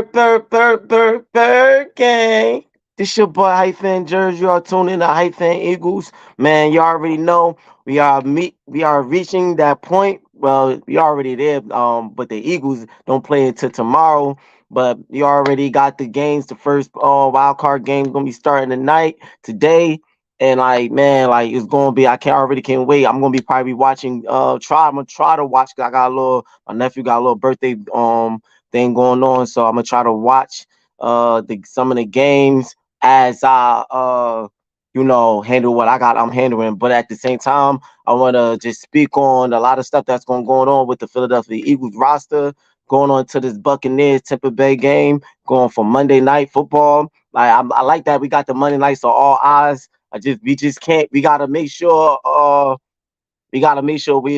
Bird gang. This your boy Hyphen Jersey. You are tuning to Hyphen Eagles. Man, you already know we are reaching that point. Well, we already there. But the Eagles don't play until tomorrow. But you already got the games. The first wild card game gonna be starting tonight, today. And like man, like it's gonna be. I can't wait. I'm gonna be probably watching. I'm gonna try to watch. 'Cause I got a little. My nephew got a little birthday thing going on. So I'm gonna try to watch some of the games as I handle what I'm handling. But at the same time, I wanna just speak on a lot of stuff that's going on with the Philadelphia Eagles roster, going on to this Buccaneers Tampa Bay game, going for Monday night football. I like that we got the Monday night, so all eyes. We just can't. We gotta make sure we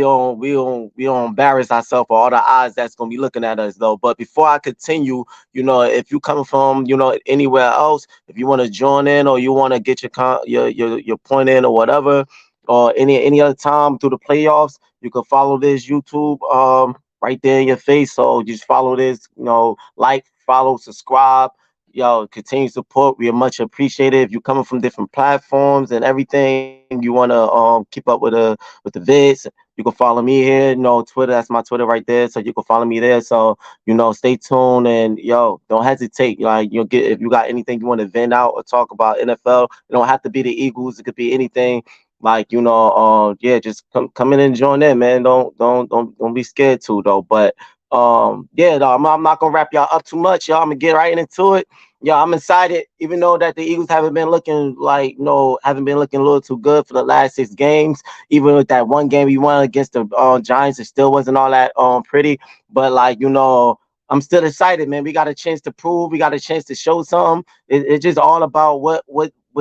don't embarrass ourselves for all the eyes that's gonna be looking at us though. But before I continue, if you coming from anywhere else, if you want to join in or you want to get your point in or whatever, or any other time through the playoffs, you can follow this YouTube right there in your face. So just follow this, like, follow, subscribe. Yo, continue support. We are much appreciated. If you're coming from different platforms and everything, you want to keep up with the vids, you can follow me here. Twitter, that's my Twitter right there. So you can follow me there. So, stay tuned and don't hesitate. Like you'll get if you got anything you want to vent out or talk about NFL, it don't have to be the Eagles, it could be anything. Like, yeah, just come in and join in, man. Don't be scared to though. But yeah, though, I'm not gonna wrap y'all up too much, y'all. I'm gonna get right into it. Yeah, I'm excited, even though that the Eagles haven't been looking a little too good for the last 6 games. Even with that one game we won against the Giants, it still wasn't all that pretty. But I'm still excited, man. We got a chance to prove, we got a chance to show something. It's just all about what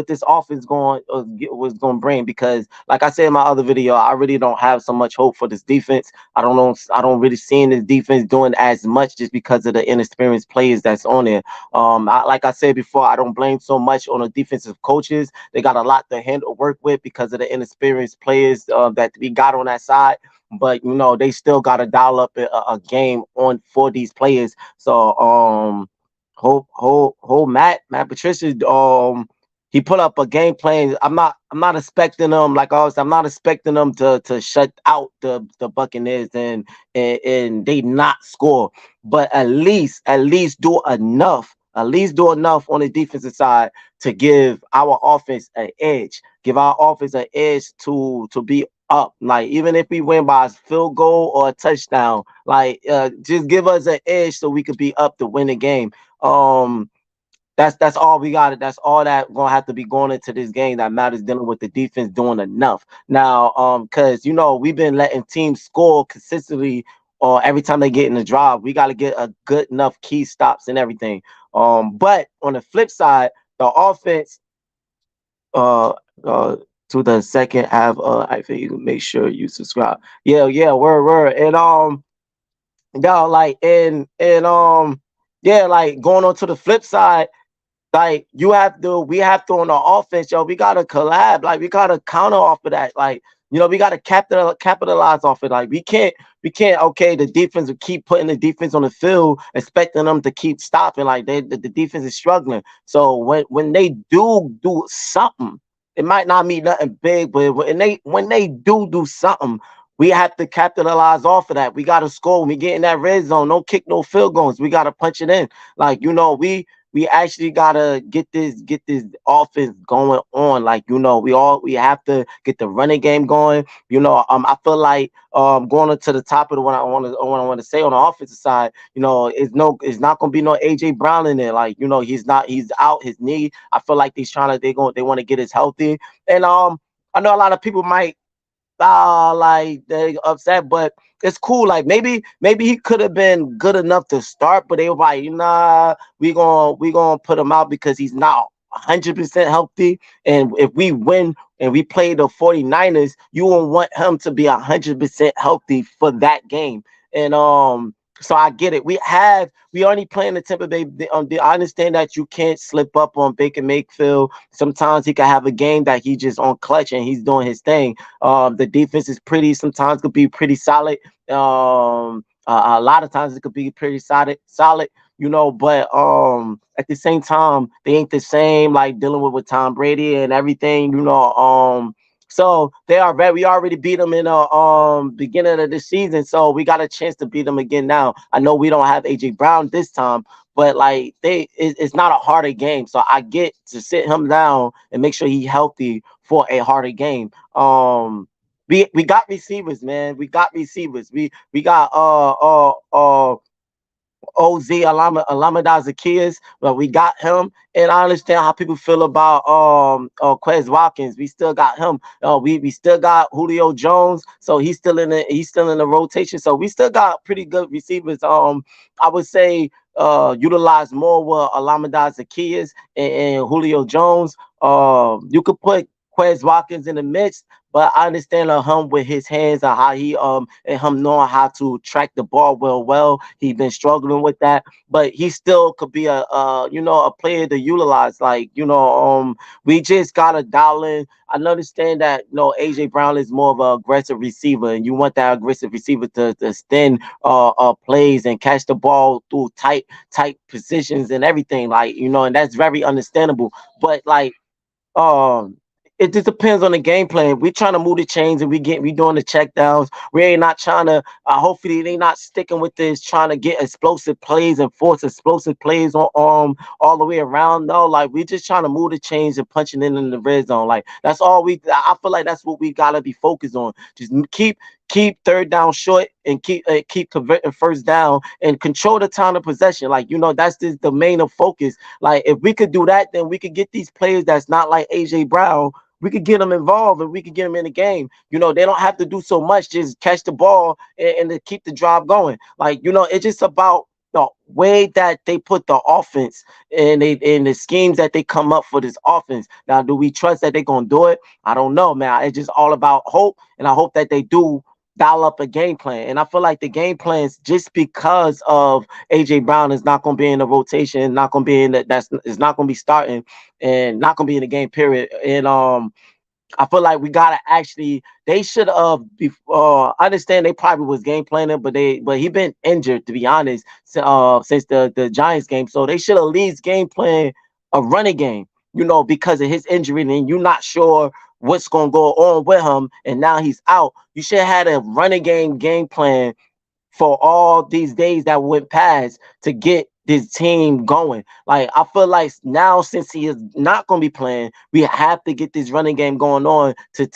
this offense was going to bring. Because, like I said in my other video, I really don't have so much hope for this defense. I don't know. I don't really see this defense doing as much just because of the inexperienced players that's on there. Like I said before, I don't blame so much on the defensive coaches. They got a lot to work with because of the inexperienced players that we got on that side. But they still got to dial up a game on for these players. So Matt Patricia he put up a game plan. I'm not expecting them, like I was. I'm not expecting them to shut out the Buccaneers and they not score. But at least do enough. At least do enough on the defensive side to give our offense an edge. Give our offense an edge to be up. Like even if we win by a field goal or a touchdown, just give us an edge so we could be up to win the game. That's all we got. That's all that gonna have to be going into this game that matters, dealing with the defense doing enough. Now, because we've been letting teams score consistently every time they get in the drive. We got to get a good enough key stops and everything. But on the flip side, the offense uh uh to the second half, I think you make sure you subscribe. Yeah, word. And y'all yeah, like going on to the flip side, like we have to on the offense, yo. We gotta collab, like we gotta counter off of that, like we gotta capitalize off it. Like we can't. Okay, the defense will keep putting the defense on the field, expecting them to keep stopping. Like the defense is struggling. So when they do something, it might not mean nothing big, but when they do something, we have to capitalize off of that. We gotta score. When we get in that red zone, don't kick no field goals. We gotta punch it in. Like we actually gotta get this offense going on. Like we have to get the running game going. I feel like going into the top of what I want to say on the offensive side. It's not gonna be no AJ Brown in there. Like he's out his knee. I feel like they want to get his healthy. And I know a lot of people might like they upset, but it's cool. Like maybe he could have been good enough to start, but they were like, nah, we gonna put him out because he's not 100% healthy. And if we win and we play the 49ers, you won't want him to be 100% healthy for that game. And so I get it. We only playing the Tampa Bay. I understand that you can't slip up on Baker Mayfield. Sometimes he can have a game that he just on clutch and he's doing his thing. The defense is could be pretty solid. A lot of times it could be pretty solid. but at the same time, they ain't the same, like dealing with Tom Brady and everything, so we already beat them in the beginning of the season, so we got a chance to beat them again now. I know we don't have AJ Brown this time, but like it's not a harder game, so I get to sit him down and make sure he healthy for a harder game. We got receivers, man. We got receivers. We got OZ Alameda Zacchaeus, but we got him. And I understand how people feel about Quez Watkins. We still got him. We still got Julio Jones, so he's still in the rotation. So we still got pretty good receivers. I would say utilize more with Alameda Zacchaeus and Julio Jones. You could put Quez Watkins in the mix, but I understand him with his hands and how he and him knowing how to track the ball well. He's been struggling with that, but he still could be a player to utilize. Like we just gotta dial in. I understand that AJ Brown is more of an aggressive receiver, and you want that aggressive receiver to extend plays and catch the ball through tight positions and everything. Like and that's very understandable. But like um, it just depends on the game plan. We're trying to move the chains and we doing the check downs. We ain't not trying to. Hopefully they not sticking with this, trying to get explosive plays and force explosive plays on all the way around. No, like we just trying to move the chains and punching in the red zone. Like that's all we. I feel like that's what we gotta be focused on. Just keep third down short and keep converting first down and control the time of possession. Like that's the main of focus. Like if we could do that, then we could get these players that's not like AJ Brown. We could get them involved and we could get them in the game. They don't have to do so much. Just catch the ball and to keep the drive going. Like it's just about the way that they put the offense and the schemes that they come up for this offense. Now, do we trust that they're gonna do it? I don't know, man. It's just all about hope, and I hope that they do dial up a game plan. And I feel like the game plans, just because of AJ Brown is not going to be in the rotation, not going to be in that's is not going to be starting, and not going to be in the game period. And I feel like we gotta actually. They should have. Understand they probably was game planning, but he been injured, to be honest, since the Giants game. So they should at least game plan a running game. Because of his injury, and you're not sure what's gonna go on with him, and now he's out. You should have had a running game plan for all these days that went past to get this team going. Like I feel like now, since he is not going to be playing, we have to get this running game going on to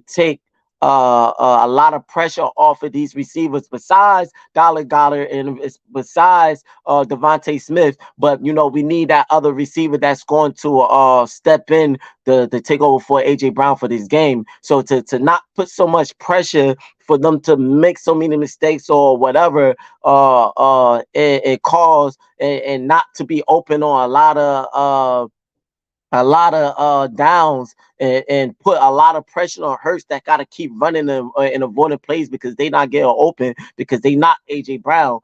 take a lot of pressure off of these receivers besides Dollar Goddard and besides Devontae Smith. But we need that other receiver that's going to step in the take over for AJ Brown for this game. So to not put so much pressure for them to make so many mistakes or whatever it cause, and not to be open on a lot of downs, and put a lot of pressure on Hurts that got to keep running them and avoiding plays because they not getting open because they not AJ Brown.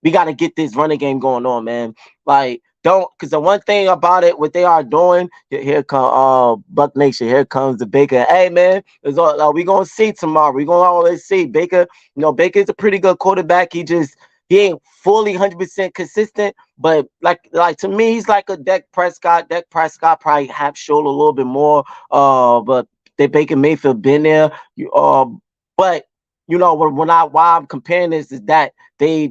We got to get this running game going on, man. Like, don't, because the one thing about it, what they are doing, here come Buck Nation, here comes the Baker. Hey, man, we gonna see tomorrow. We gonna always see Baker. Baker's a pretty good quarterback. He ain't fully 100% consistent, but like to me, he's like a Dak Prescott. Dak Prescott probably have showed a little bit more. But they Baker Mayfield been there. But why I'm comparing this is that they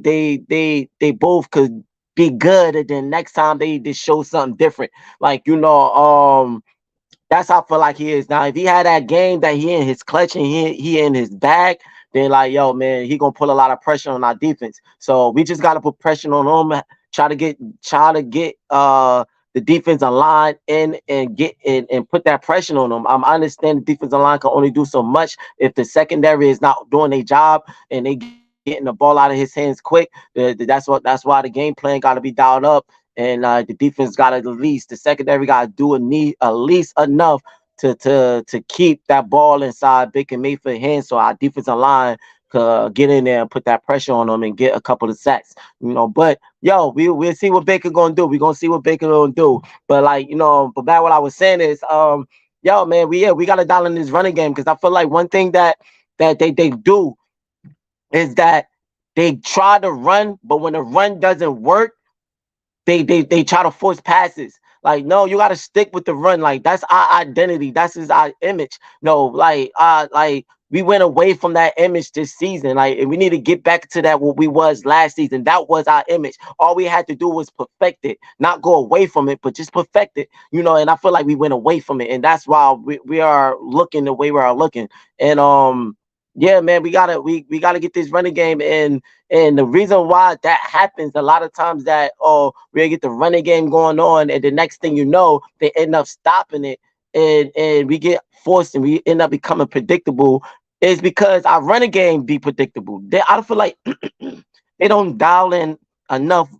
both could be good, and then next time they just show something different. Like that's how I feel like he is now. If he had that game that he in his clutch and he in his bag, then like yo man, he gonna put a lot of pressure on our defense. So we just gotta put pressure on him. Try to get the defensive line in and get in and put that pressure on them. I understand the defensive line can only do so much if the secondary is not doing their job and they getting the ball out of his hands quick. That's why the game plan got to be dialed up, and the defense got to, at least the secondary got to do at least enough to keep that ball inside Baker Mayfield's hands, so our defensive line could get in there and put that pressure on them and get a couple of sacks. But yo, we'll see what Baker gonna do. We're gonna see what Baker gonna do. But like, but back what I was saying is yo man, we gotta dial in this running game, because I feel like one thing that they do is that They try to run, but when the run doesn't work, they try to force passes. Like, no, you gotta stick with the run. Like, that's our identity. That's is our image. No, like we went away from that image this season. Like, and we need to get back to that what we was last season. That was our image. All we had to do was perfect it, not go away from it, but just perfect it. And I feel like we went away from it, and that's why we are looking the way we are looking. And yeah, man, we gotta get this running game. And the reason why that happens a lot of times, that we get the running game going on, and the next thing you know, they end up stopping it, and we get forced, and we end up becoming predictable, is because our running game be predictable. I feel like they don't dial in enough.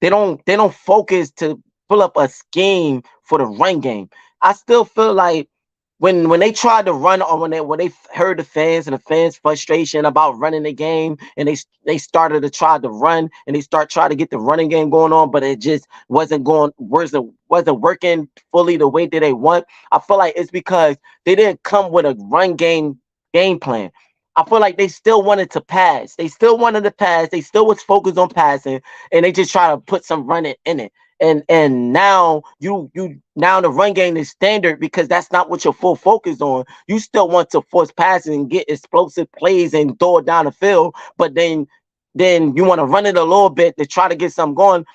They don't focus to pull up a scheme for the run game. I still feel like when they tried to run, or when they heard the fans and the fans frustration about running the game, and they started to try to run, and they start trying to get the running game going on, but it just wasn't working fully the way that they want. I feel like it's because they didn't come with a run game plan. I feel like they still wanted to pass. They still wanted to pass. They still was focused on passing, and they just try to put some running in it. And now now the run game is standard, because that's not what your full focus on. You still want to force passes and get explosive plays and throw it down the field, but then you want to run it a little bit to try to get something going.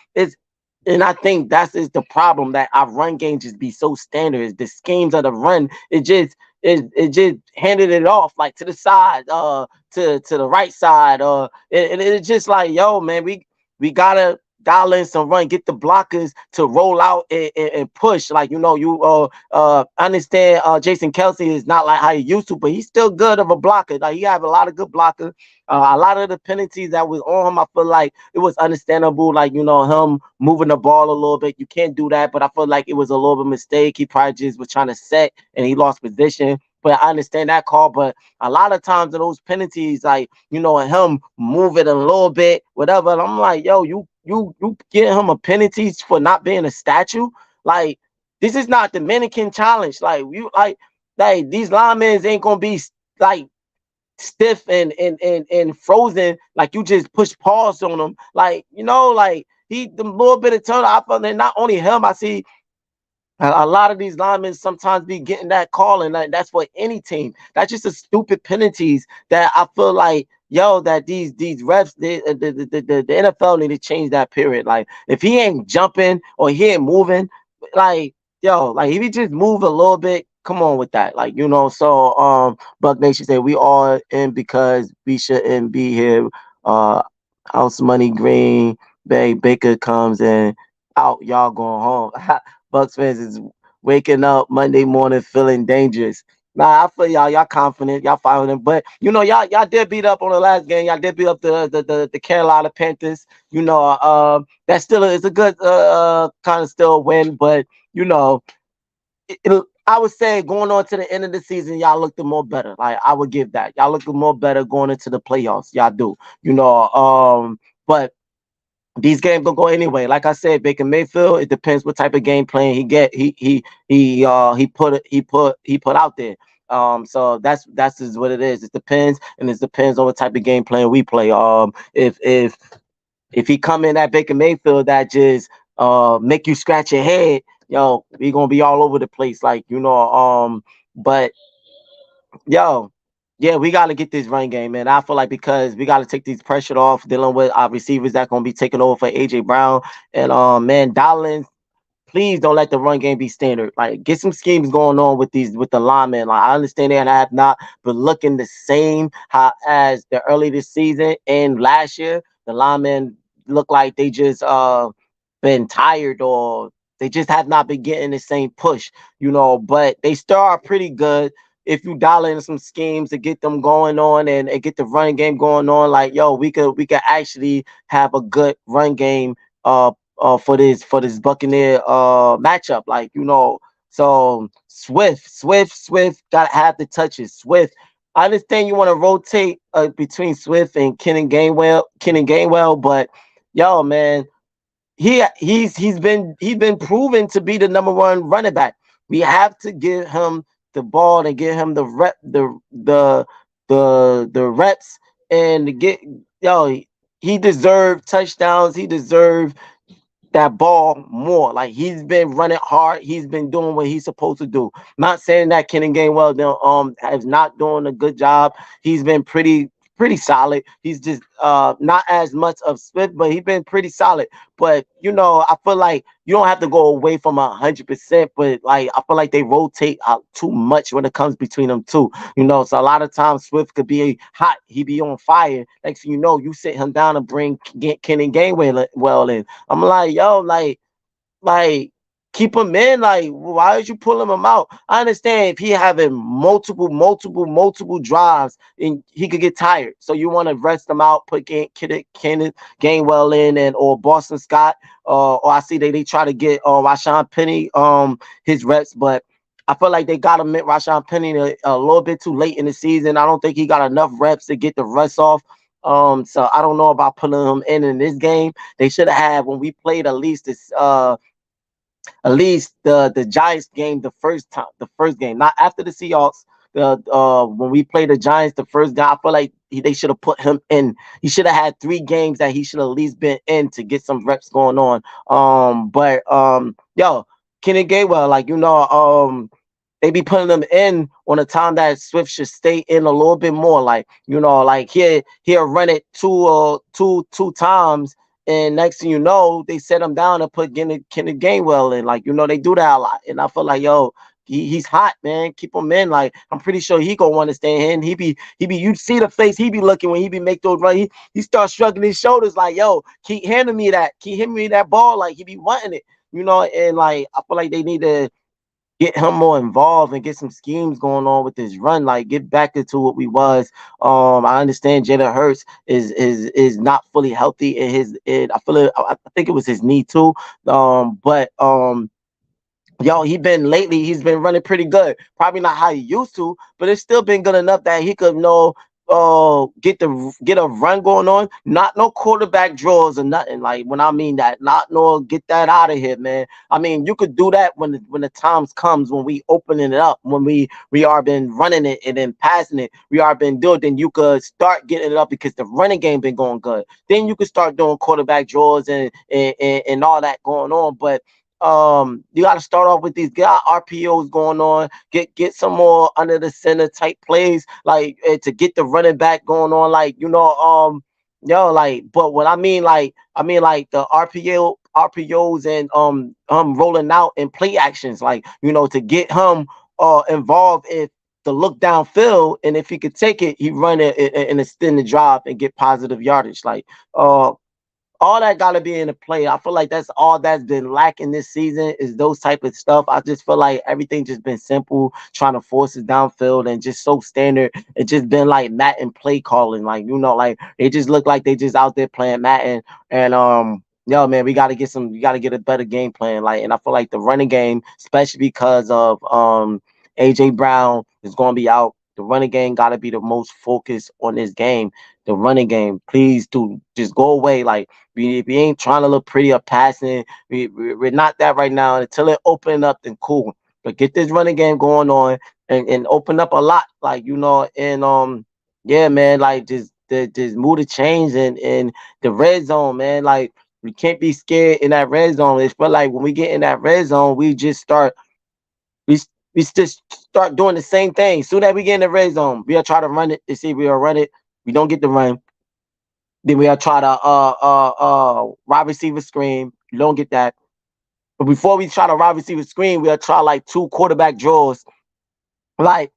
And I think that's is the problem, that our run game just be so standard. Is the schemes of the run, it just handed it off like to the side, to the right side, and it's just like, yo, man, we gotta dial in some run, get the blockers to roll out and push. Like, understand, Jason Kelsey is not like how he used to, but he's still good of a blocker. Like, he have a lot of good blockers. A lot of the penalties that was on him, I feel like it was understandable. Like, him moving the ball a little bit, you can't do that. But I feel like it was a little bit of mistake. He probably just was trying to set, and he lost position. But I understand that call. But a lot of times in those penalties, like, and him move it a little bit, whatever. And I'm like, yo, you get him a penalty for not being a statue. Like, this is not the Dominican challenge. Like these linemen ain't gonna be like stiff and frozen, like you just push pause on them. Like, like he the little bit of turn. I felt that not only him, I see a lot of these linemen sometimes be getting that call, and that's for any team. That's just a stupid penalties that I feel like, yo, that these refs, the NFL need to change that period. Like, if he ain't jumping or he ain't moving, like, yo, like if he just move a little bit, come on with that. Like, so Buck Nation said we all in because we shouldn't be here. Uh House Money Green Bay Baker comes in out, y'all going home. Bucks fans is waking up Monday morning feeling dangerous. Nah, I feel y'all confident, y'all following them, but y'all did beat up on the last game. Y'all did beat up the Carolina Panthers. That still is a good kind of still win, but I would say going on to the end of the season, y'all looked more better. Like, I would give that. Y'all looked more better going into the playoffs. Y'all do. But these games don't go anyway. Like I said, Baker Mayfield, it depends what type of game plan he get. He put out there. So that's just what it is. It depends, and it depends on what type of game plan we play. If he come in at Baker Mayfield that just make you scratch your head, yo, we gonna be all over the place. Like, but yo, yeah, we got to get this run game, man. I feel like, because we got to take these pressure off dealing with our receivers that gonna be taking over for AJ Brown, and man, Dollin, please don't let the run game be standard. Like, get some schemes going on with the linemen. Like, I understand they have not been looking the same as the early this season and last year. The linemen look like they just been tired, or they just have not been getting the same push, but they still are pretty good. If you dial in some schemes to get them going on, and get the run game going on, like, yo, we could actually have a good run game for this Buccaneer matchup. Like, so Swift gotta have the touches. Swift, I understand you want to rotate between Swift and Ken and Gainwell, but yo, man, he's been proven to be the number one running back. We have to give him the ball and give him the reps, and to get yo, he deserved touchdowns. He deserved that ball more. Like he's been running hard. He's been doing what he's supposed to do. Not saying that Kenny Gainwell is not doing a good job. He's been pretty solid. He's just not as much of Swift, but he's been pretty solid. But I feel like you don't have to go away from 100%. But like I feel like they rotate out too much when it comes between them two. So a lot of times Swift could be hot. He be on fire. Next thing you know, you sit him down and bring Kenny Gainwell in. I'm like, yo, like keep him in. Like, why are you pulling him out? I understand if he having multiple drives and he could get tired. So you want to rest him out, put Kenneth Gainwell in and or Boston Scott. Or I see they try to get Rashawn Penny his reps, but I feel like they got him Rashawn Penny a little bit too late in the season. I don't think he got enough reps to get the rest off. So I don't know about putting him in this game. They should have had when we played at least the Giants game the first game, not after the Seahawks. The when we played the Giants the first game, I feel like they should have put him in. He should have had 3 games that he should have at least been in to get some reps going on. But yo, Kenny Gainwell, like they be putting them in on a time that Swift should stay in a little bit more. Like like he'll run it two times, and next thing you know, they set him down and put Kenny Gainwell in. Like they do that a lot, and I feel like yo. He's hot, man. Keep him in. Like I'm pretty sure he gonna want to stay in. He be. You see the face he be looking when he be make those runs. He starts shrugging his shoulders like, yo, keep handing me that. Keep handing me that ball. Like he be wanting it, And like I feel like they need to get him more involved and get some schemes going on with this run. Like get back into what we was. I understand Jalen Hurts is not fully healthy in I feel it. I think it was his knee too. But yo, he's been running pretty good. Probably not how he used to, but it's still been good enough that he could get a run going on. Not no quarterback draws or nothing. Like when I mean that, not no get that out of here, man. I mean you could do that when the times comes when we opening it up, when we are been running it and then passing it, we are been doing. Then you could start getting it up because the running game been going good. Then you could start doing quarterback draws and all that going on, but you got to start off with these RPOs going on, get some more under the center type plays, like to get the running back going on, like like. But what I mean like the RPOs and rolling out and play actions, like to get him involved if the look downfield, and if he could take it, he run it and extend the drive and get positive yardage, like uh all that got to be in the play. I feel like that's all that's been lacking this season is those type of stuff. I just feel like everything just been simple, trying to force it downfield and just so standard. It just been like Madden play calling, like like it just look like they just out there playing Madden. And yo, man, we got to get a better game plan. Like, and I feel like the running game, especially because of AJ Brown is going to be out. The running game got to be the most focused on this game. The running game, please do just go away. Like we ain't trying to look pretty or passing. We're not that right now. Until it open up, then cool. But get this running game going on and open up a lot. Like and yeah, man. Like just move the chains and the red zone, man. Like we can't be scared in that red zone. It's feel like when we get in that red zone, we we just start doing the same thing. Soon as we get in the red zone, we'll try to run it to see if we'll run it. We don't get the run. Then we'll try to wide receiver screen. You don't get that. But before we try to wide receiver screen, we'll try like 2 quarterback draws. Like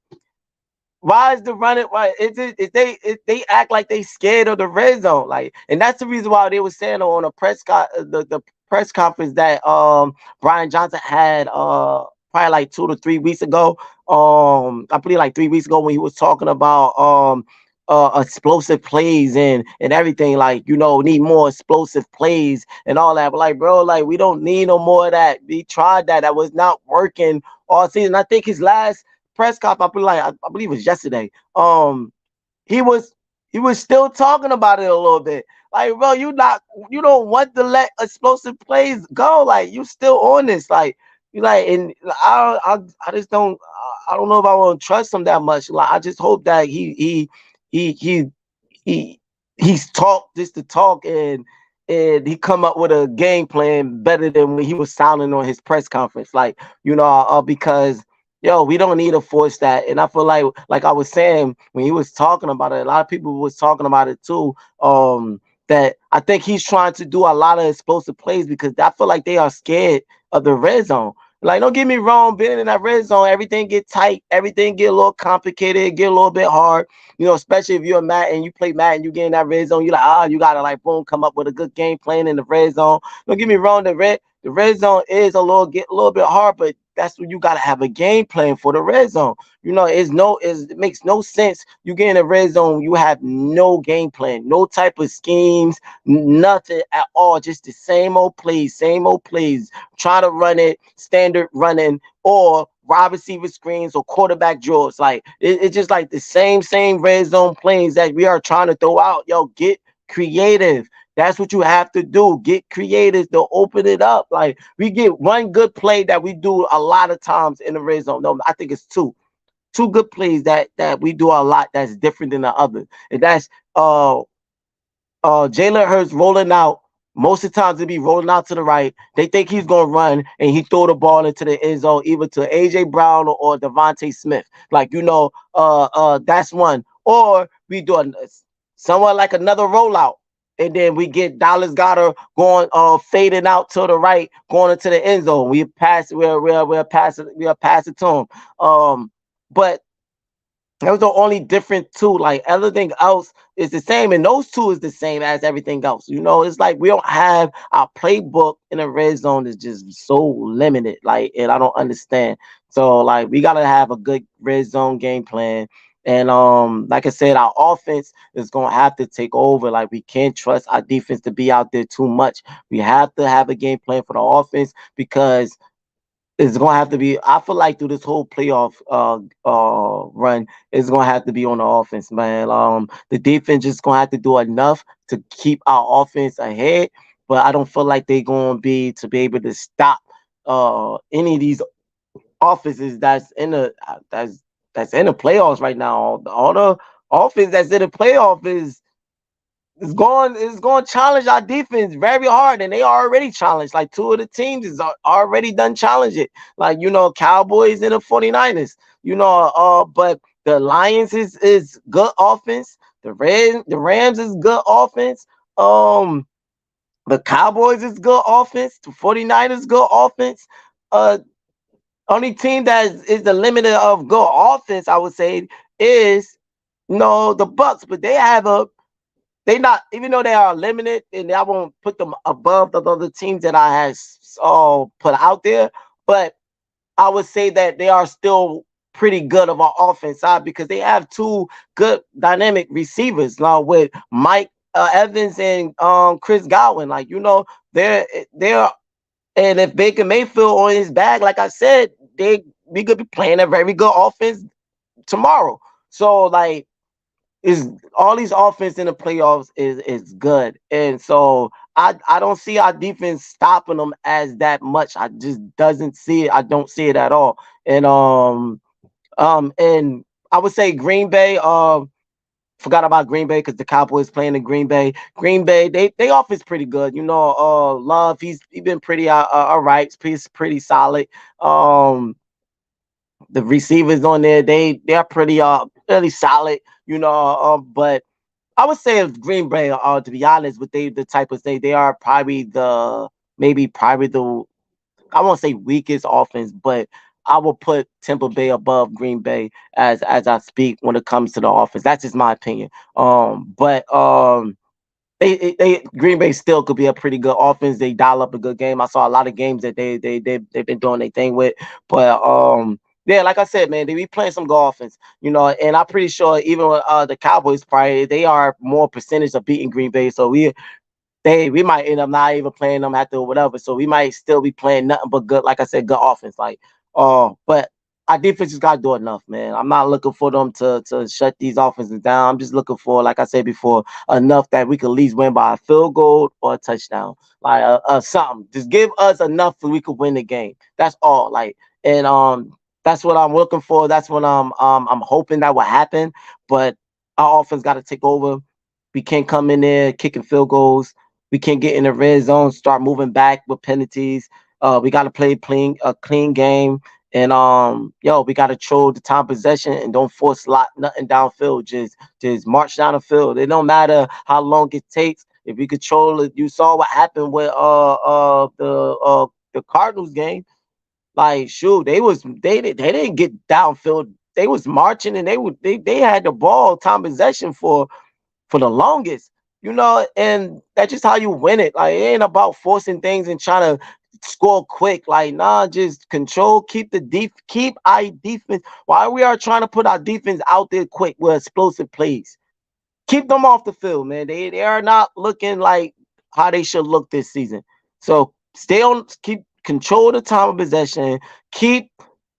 why is the running? Why they act like they scared of the red zone? Like, and that's the reason why they were saying on a the press conference that Brian Johnson had probably like 2 to 3 weeks ago. I believe like 3 weeks ago when he was talking about explosive plays and everything. Like need more explosive plays and all that. But like, bro, like we don't need no more of that. We tried that. That was not working all season. I think his last press conference, I believe it was yesterday. He was still talking about it a little bit. Like, bro, you don't want to let explosive plays go. Like, you still on this. Like, you like, and I just don't. I don't know if I want to trust him that much. Like, I just hope that he he's talked just to talk, and he come up with a game plan better than when he was sounding on his press conference. Like, because we don't need to force that. And I feel like I was saying when he was talking about it, a lot of people was talking about it too. That I think he's trying to do a lot of explosive plays because I feel like they are scared of the red zone. Like, don't get me wrong, being in that red zone, everything get tight, everything get a little complicated, get a little bit hard. Especially if you're a Matt and you play Matt and you get in that red zone, you're like, you gotta like boom, come up with a good game plan in the red zone. Don't get me wrong, the red zone is a little bit hard, but that's when you gotta have a game plan for the red zone. It makes no sense. You get in the red zone, you have no game plan, no type of schemes, nothing at all. Just the same old plays. Try to run it, standard running, or wide receiver screens or quarterback draws. Like it's just like the same red zone plays that we are trying to throw out. Yo, get creative. That's what you have to do. Get creative to open it up. Like we get one good play that we do a lot of times in the red zone. No, I think it's two good plays that we do a lot that's different than the other. And that's Jalen Hurts rolling out. Most of the times, it be rolling out to the right. They think he's gonna run, and he throw the ball into the end zone, either to AJ Brown or Devontae Smith. Like that's one. Or we do somewhat like another rollout, and then we get Dallas Goddard going, fading out to the right, going into the end zone. We'll pass it to him. But that was the only different two. Like everything else is the same, and those two is the same as everything else. It's like we don't have our playbook in the red zone is just so limited. Like, and I don't understand. So like we gotta have a good red zone game plan. And like I said, our offense is gonna have to take over. Like we can't trust our defense to be out there too much. We have to have a game plan for the offense because it's gonna have to be. I feel like through this whole playoff run, it's gonna have to be on the offense, man. The defense just gonna have to do enough to keep our offense ahead, but I don't feel like they're gonna be able to stop any of these offenses that's in the playoffs right now. All the offense that's in the playoff is going to challenge our defense very hard, and they already challenged. Like two of the teams is already done challenge it. Like Cowboys and the 49ers. But the Lions is good offense. The Rams is good offense. The Cowboys is good offense. The 49ers good offense. Uh, Only team that is the limiter of good offense, I would say, is the Bucks, but they not, even though they are limited, and I won't put them above the other teams that I have put out there, but I would say that they are still pretty good of our offense side because they have two good dynamic receivers now with Mike Evans and Chris Godwin. Like they're and if Baker Mayfield on his bag, like I said, we could be playing a very good offense tomorrow. So like is all these offense in the playoffs is good, and so I don't see our defense stopping them as that much. I just doesn't see it. I don't see it at all. And I would say Green Bay. Forgot about Green Bay because the Cowboys playing in Green Bay. Green Bay, they offense pretty good. Love, he been pretty all right. Pretty solid. The receivers on there, they're pretty really solid. But I would say if Green Bay, to be honest, with the type of thing, they are probably the I won't say weakest offense, but I will put Tampa Bay above Green Bay as I speak when it comes to the offense. That's just my opinion. But they Green Bay still could be a pretty good offense. They dial up a good game. I saw a lot of games that they've been doing their thing with, but yeah, like I said, man, they be playing some good offense, and I'm pretty sure even with the Cowboys, probably they are more percentage of beating Green Bay. So we might end up not even playing them after whatever. So we might still be playing nothing but good, like I said, good offense. Like, but our defense just got to do enough, man. I'm not looking for them to shut these offenses down. I'm just looking for, like I said before, enough that we could at least win by a field goal or a touchdown, like something. Just give us enough so we could win the game. That's all. Like, and that's what I'm looking for. That's what I'm hoping that will happen. But our offense got to take over. We can't come in there kicking field goals. We can't get in the red zone, start moving back with penalties. We got to play a clean game. And we got to control the time possession and don't force lot nothing downfield. Just march down the field. It don't matter how long it takes. If we control it, you saw what happened with the Cardinals game. Like, shoot, they didn't get downfield. They was marching and they had the ball time possession for the longest, and that's just how you win it. Like, it ain't about forcing things and trying to score quick. Like, nah, just control, keep our defense. While we are trying to put our defense out there quick with explosive plays, keep them off the field, man. They are not looking like how they should look this season. So keep control the time of possession, keep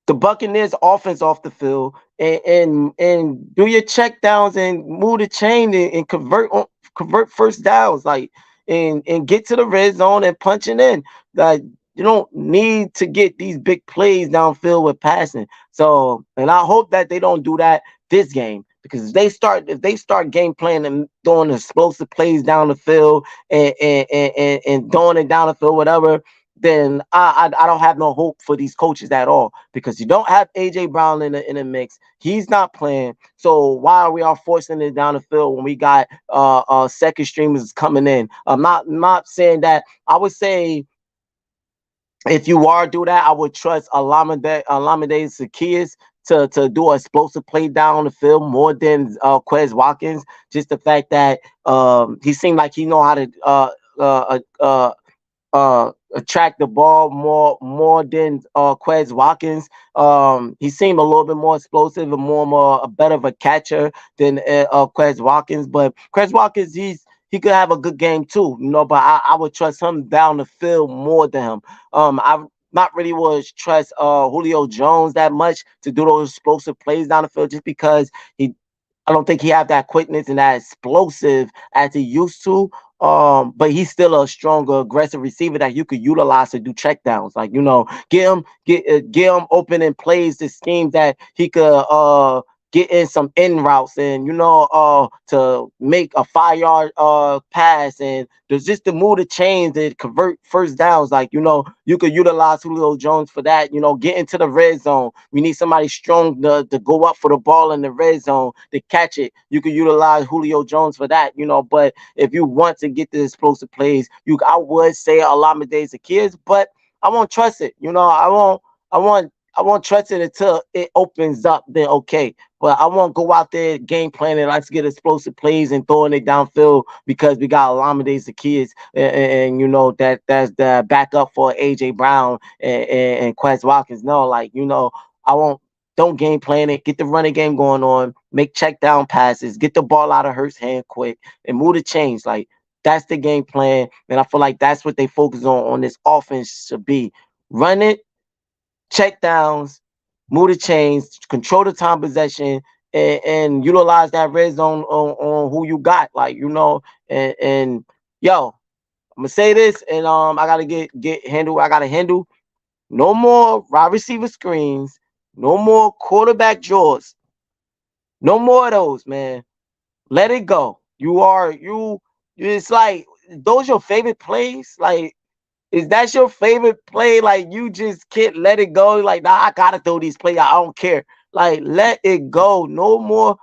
the Buccaneers offense off the field, and do your check downs and move the chain and convert first downs, like, and get to the red zone and punching in. Like, you don't need to get these big plays downfield with passing. So, and I hope that they don't do that this game, because if they start game playing and throwing explosive plays down the field and throwing it down the field, whatever, then I don't have no hope for these coaches at all, because you don't have AJ Brown in the mix. He's not playing. So why are we all forcing it down the field when we got second streamers coming in? I'm not saying that. I would say, if you are do that, I would trust Alameda Zacchaeus to do an explosive play down the field more than Quez Watkins. Just the fact that he seemed like he know how to attract the ball more than Quez Watkins. He seemed a little bit more explosive and more a better of a catcher than Quez Watkins. But Quez Watkins, he could have a good game too, but I would trust him down the field more than him. I not really would trust Julio Jones that much to do those explosive plays down the field, just because he I don't think he have that quickness and that explosive as he used to. But he's still a stronger, aggressive receiver that you could utilize to do checkdowns. Like, get him open in plays, the schemes that he could get in some in routes, and to make a 5 yard pass, and there's just to move the chains and convert first downs. Like, you could utilize Julio Jones for that. Get into the red zone. We need somebody strong to go up for the ball in the red zone to catch it. You could utilize Julio Jones for that. But if you want to get the explosive plays, I would say Alameda Zacchaeus, but I won't trust it. I won't trust it until it opens up. Then okay, but I won't go out there game planning. Let's get explosive plays and throwing it downfield because we got Alameda Zacchaeus, and that's the backup for AJ Brown and Quez Watkins. No, like, I won't. Don't game plan it. Get the running game going on. Make check down passes. Get the ball out of Hurts' hand quick and move the chains. Like, that's the game plan, and I feel like that's what they focus on this offense should be. Run it, check downs, move the chains, control the time possession, and utilize that red zone on who you got. Like, and yo, I'm gonna say this, and I gotta get handle. I gotta handle no more wide receiver screens, no more quarterback draws, no more of those, man. Let it go. It's like, those your favorite plays. Like, is that your favorite play? Like, you just can't let it go. Like, nah, I gotta throw these plays. I don't care. Like, let it go. No more.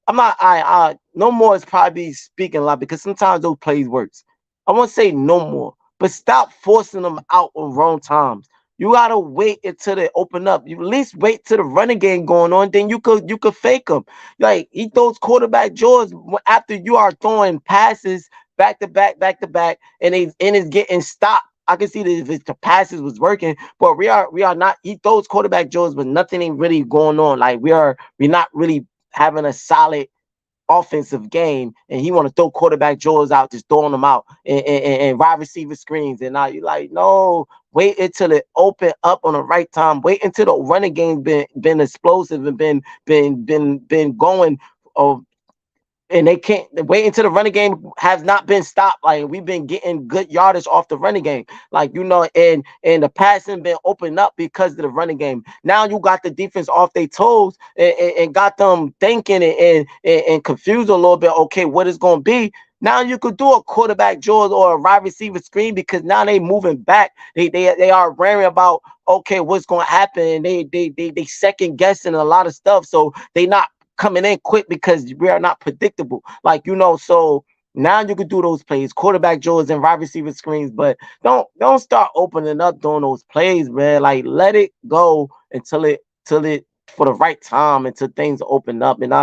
I'm not. No more is probably speaking a lot, because sometimes those plays works. I won't say no more, but stop forcing them out on wrong times. You gotta wait until they open up. You at least wait till the running game going on. Then you could fake them. Like, he throws quarterback jaws after you are throwing passes back to back, and it's getting stopped. I can see that if the passes was working, but we are not. He throws quarterback jaws, but nothing ain't really going on. Like, we're not really having a solid offensive game, and he want to throw quarterback jaws out, just throwing them out, and wide receiver screens, and now you like, no. Wait until it open up on the right time. Wait until the running game been explosive and been going. and they can't wait until the running game has not been stopped. Like we've been getting good yardage off the running game, like and the passing been opened up because of the running game. Now you got the defense off their toes and got them thinking and confused a little bit. Okay, what is going to be? Now you could do a quarterback draw or a wide receiver screen because now they moving back. They are worrying about okay what's going to happen. They second guessing a lot of stuff, so they not coming in quick because we are not predictable. Like so now you can do those plays, quarterback draws and wide receiver screens, but don't start opening up doing those plays, man. Like let it go until it for the right time until things open up. And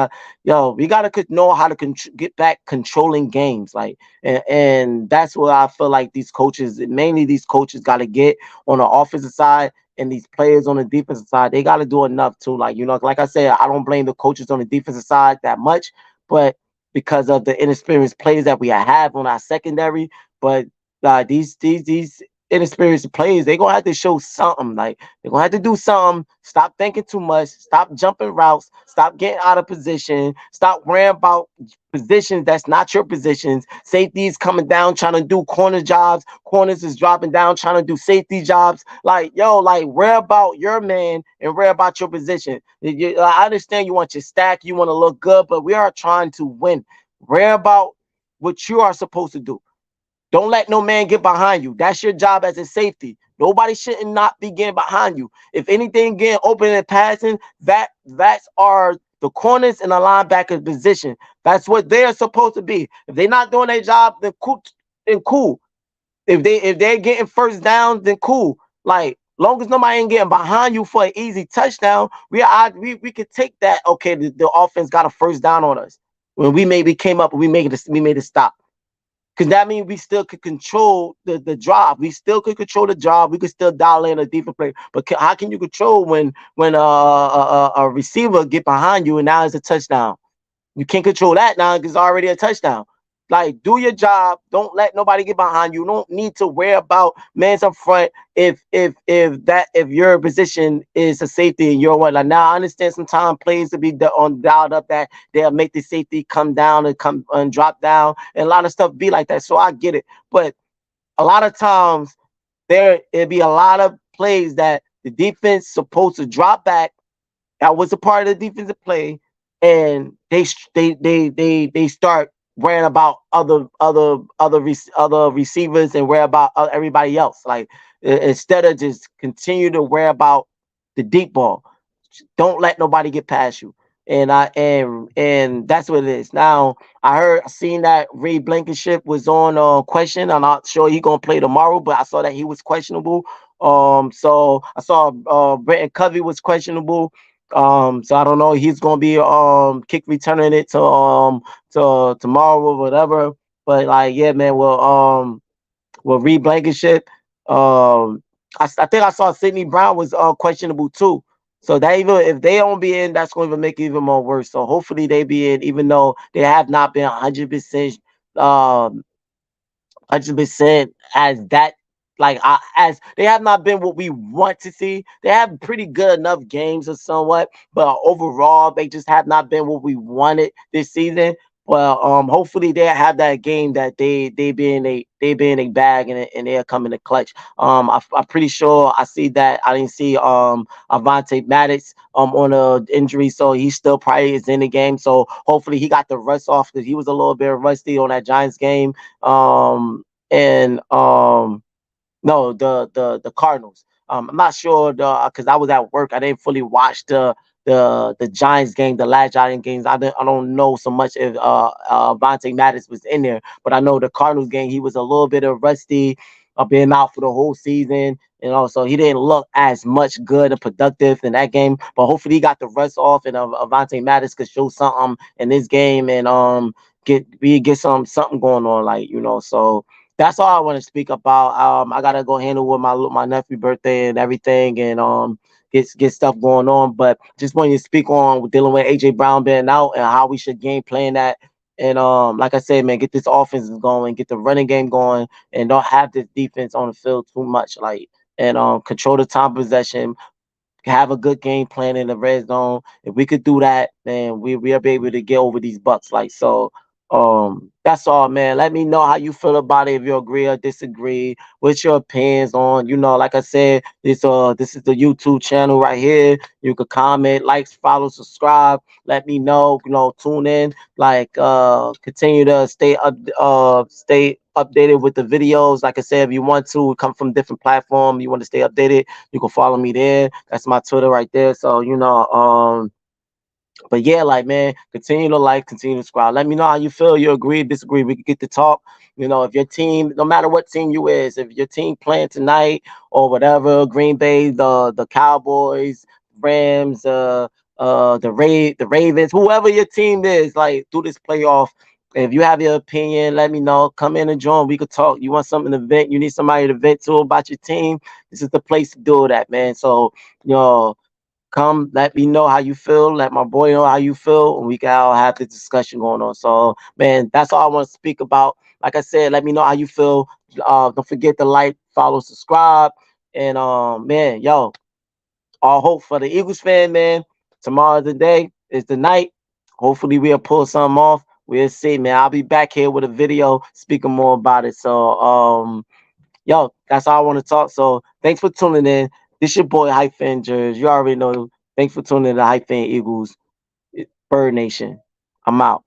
we gotta know how to get back controlling games, like and that's what I feel like these coaches, mainly these coaches, got to get on the offensive side and these players on the defensive side, they got to do enough too. Like, like I said, I don't blame the coaches on the defensive side that much, but because of the inexperienced players that we have on our secondary, but these inexperienced players, they're gonna have to show something. Like they're gonna have to do something. Stop thinking too much. Stop jumping routes. Stop getting out of position. Stop worrying about positions that's not your positions. Safeties coming down trying to do corner jobs. Corners is dropping down trying to do safety jobs. Like like worry about your man and worry about your position. I understand you want your stack, you want to look good, but we are trying to win. Worry about what you are supposed to do. Don't let no man get behind you. That's your job as a safety. Nobody shouldn't not be getting behind you. If anything getting open and passing, that's our the corners and the linebacker position. That's what they're supposed to be. If they're not doing their job, then cool. Then cool. If they're getting first down, then cool. Like long as nobody ain't getting behind you for an easy touchdown, we could take that. Okay, the offense got a first down on us when we maybe came up and we made a stop. Because that means we still could control the drive. We still could control the drive. We could still dial in a defense play. But how can you control when a receiver get behind you and now it's a touchdown? You can't control that now because it's already a touchdown. Like, do your job. Don't let nobody get behind you. You don't need to worry about man's up front if your position is a safety and you're one. Like now I understand sometimes plays to be on dialed up that they'll make the safety come down and come and drop down and a lot of stuff be like that. So I get it. But a lot of times it'll be a lot of plays that the defense supposed to drop back that was a part of the defensive play, and they start worrying about other receivers and worry about everybody else. Like instead of just continue to worry about the deep ball, don't let nobody get past you. And that's what it is. Now I seen that Ray Blankenship was on question. I'm not sure he gonna play tomorrow, but I saw that he was questionable. So I saw Brenton Covey was questionable. So I don't know. He's gonna be kick returning it to tomorrow or whatever. But like, yeah, man. Well, Reed Blankenship. I think I saw Sidney Brown was questionable too. So that even if they don't be in, that's going to make it even more worse. So hopefully they be in, even though they have not been 100% 100% as that like as they have not been what we want to see. They have pretty good enough games or somewhat, but overall they just have not been what we wanted this season. Well, hopefully they have that game that they be in a bag and they're coming to clutch. I'm pretty sure I see that I didn't see Avante Maddox on a injury, so he still probably is in the game. So hopefully he got the rust off because he was a little bit rusty on that Giants game. And No, the Cardinals. I'm not sure because I was at work. I didn't fully watch the Giants game, the last Giant games. I don't know so much if Vontae Mattis was in there, but I know the Cardinals game he was a little bit of rusty, being out for the whole season. So he didn't look as much good and productive in that game. But hopefully he got the rest off and Avante Mattis could show something in this game and get something going on, like so that's all I want to speak about. I gotta go handle with my nephew birthday and everything, and get stuff going on. But just wanted to speak on dealing with AJ Brown being out and how we should game plan that. And like I said, man, get this offense going, get the running game going, and don't have this defense on the field too much. Like and control the time possession, have a good game plan in the red zone. If we could do that, then we'll be able to get over these Bucks. Like so, that's all, man. Let me know how you feel about it. If you agree or disagree, what's your opinions on? Like I said, this is the YouTube channel right here. You could comment, like, follow, subscribe. Let me know. Tune in. Like, continue to stay updated with the videos. Like I said, if you want to come from different platform, you want to stay updated, you can follow me there. That's my Twitter right there. So but yeah, like, man, continue to like, continue to subscribe. Let me know how you feel. You agree, disagree. We can get to talk. If your team, no matter what team you is, if your team playing tonight or whatever, Green Bay, the Cowboys, Rams, the Ravens, whoever your team is, like, through this playoff. If you have your opinion, let me know. Come in and join. We could talk. You want something to vent? You need somebody to vent to about your team? This is the place to do that, man. So, you know, come, let me know how you feel. Let my boy know how you feel, and we can all have this discussion going on. So, man, that's all I want to speak about. Like I said, let me know how you feel. Don't forget to like, follow, subscribe, and man, yo, all hope for the Eagles fan, man. Tomorrow's the day. It's the night. Hopefully, we'll pull something off. We'll see, man. I'll be back here with a video speaking more about it. So, yo, that's all I want to talk. So thanks for tuning in. This your boy Hyphen Jers. You already know. Thanks for tuning in to Hyphen Eagles Bird Nation. I'm out.